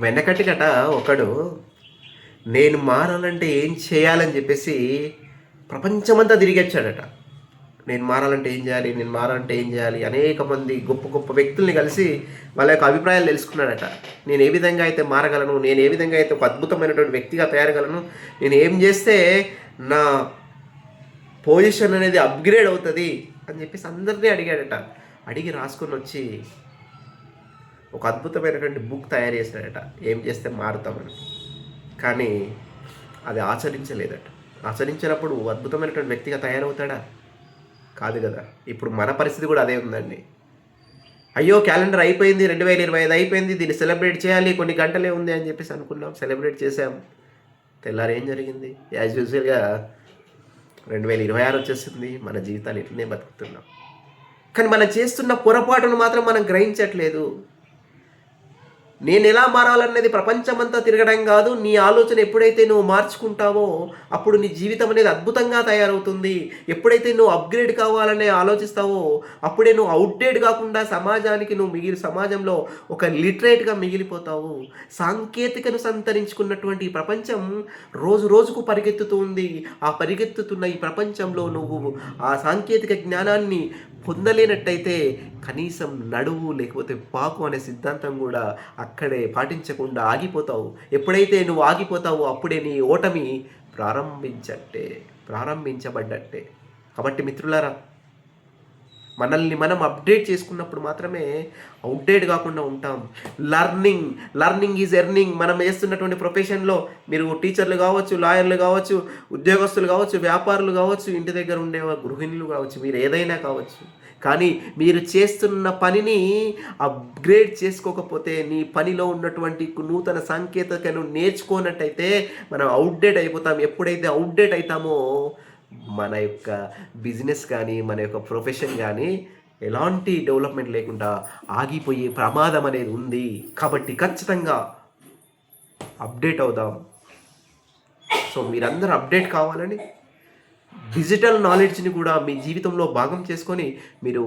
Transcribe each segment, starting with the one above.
వెనకటికట ఒకడు నేను మారాలంటే ఏం చేయాలని చెప్పేసి ప్రపంచమంతా తిరిగొచ్చాడట. నేను మారాలంటే ఏం చేయాలి, నేను మారాలంటే ఏం చేయాలి, అనేక మంది గొప్ప గొప్ప వ్యక్తుల్ని కలిసి వాళ్ళ యొక్క అభిప్రాయాలు తెలుసుకున్నాడట. నేను ఏ విధంగా అయితే మారగలను, నేను ఏ విధంగా అయితే ఒక అద్భుతమైనటువంటి వ్యక్తిగా తయారగలను, నేను ఏం చేస్తే నా పొజిషన్ అనేది అప్గ్రేడ్ అవుతుంది అని చెప్పేసి అందరినీ అడిగాడట. అడిగి రాసుకొని వచ్చి ఒక అద్భుతమైనటువంటి బుక్ తయారు చేశాడట, ఏం చేస్తే మారుతామని. కానీ అది ఆచరించలేదట. ఆచరించినప్పుడు అద్భుతమైనటువంటి వ్యక్తిగా తయారవుతాడా? కాదు కదా. ఇప్పుడు మన పరిస్థితి కూడా అదే ఉందండి. అయ్యో క్యాలెండర్ అయిపోయింది, 2025 అయిపోయింది, దీన్ని సెలబ్రేట్ చేయాలి, కొన్ని గంటలే ఉంది అని చెప్పేసి అనుకున్నాం, సెలబ్రేట్ చేసాం. తెల్లారి ఏం జరిగింది? యాజ్ యూజువల్గా 2026 వచ్చేసింది. మన జీవితాలు ఇట్లనే బతుకుతున్నాం. కానీ మనం చేస్తున్న పొరపాటును మాత్రం మనం గ్రహించట్లేదు. నేను ఎలా మారాలనేది ప్రపంచమంతా తిరగడం కాదు, నీ ఆలోచన ఎప్పుడైతే నువ్వు మార్చుకుంటావో అప్పుడు నీ జీవితం అనేది అద్భుతంగా తయారవుతుంది. ఎప్పుడైతే నువ్వు అప్గ్రేడ్ కావాలనే ఆలోచిస్తావో అప్పుడే నువ్వు అవుట్డేట్ కాకుండా సమాజానికి నువ్వు సమాజంలో ఒక లిటరేట్గా మిగిలిపోతావు. సాంకేతికను సంతరించుకున్నటువంటి ఈ ప్రపంచం రోజు రోజుకు పరిగెత్తుతుంది. ఆ పరిగెత్తుతున్న ఈ ప్రపంచంలో నువ్వు ఆ సాంకేతిక జ్ఞానాన్ని పొందలేనట్టయితే కనీసం నడువు లేకపోతే పాకు అనే సిద్ధాంతం కూడా అక్కడే పాటించకుండా ఆగిపోతావు. ఎప్పుడైతే నువ్వు ఆగిపోతావో అప్పుడే నీ ఓటమి ప్రారంభించబడ్డట్టే. కాబట్టి మిత్రులారా, మనల్ని మనం అప్డేట్ చేసుకున్నప్పుడు మాత్రమే అవుట్డేట్ కాకుండా ఉంటాం. Learning is earning. మనం వేస్తున్నటువంటి ప్రొఫెషన్లో మీరు టీచర్లు కావచ్చు, లాయర్లు కావచ్చు, ఉద్యోగస్తులు కావచ్చు, వ్యాపారులు కావచ్చు, ఇంటి దగ్గర ఉండే గృహిణులు కావచ్చు, మీరు ఏదైనా కావచ్చు. కానీ మీరు చేస్తున్న పనిని అప్గ్రేడ్ చేసుకోకపోతే, నీ పనిలో ఉన్నటువంటి నూతన సాంకేతికను నేర్చుకోనట్టయితే మనం అవుట్డేట్ అయిపోతాం. ఎప్పుడైతే అవుట్డేట్ అవుతామో మన యొక్క బిజినెస్ కానీ మన యొక్క ప్రొఫెషన్ కానీ ఎలాంటి డెవలప్మెంట్ లేకుండా ఆగిపోయే ప్రమాదం అనేది ఉంది. కాబట్టి ఖచ్చితంగా అప్డేట్ అవుదాం. సో మీరందరూ అప్డేట్ కావాలని డిజిటల్ నాలెడ్జ్ని కూడా మీ జీవితంలో భాగం చేసుకొని మీరు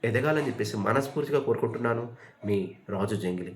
ఎదగాలని చెప్పేసి మనస్ఫూర్తిగా కోరుకుంటున్నాను. మీ రాజు జంగిలి.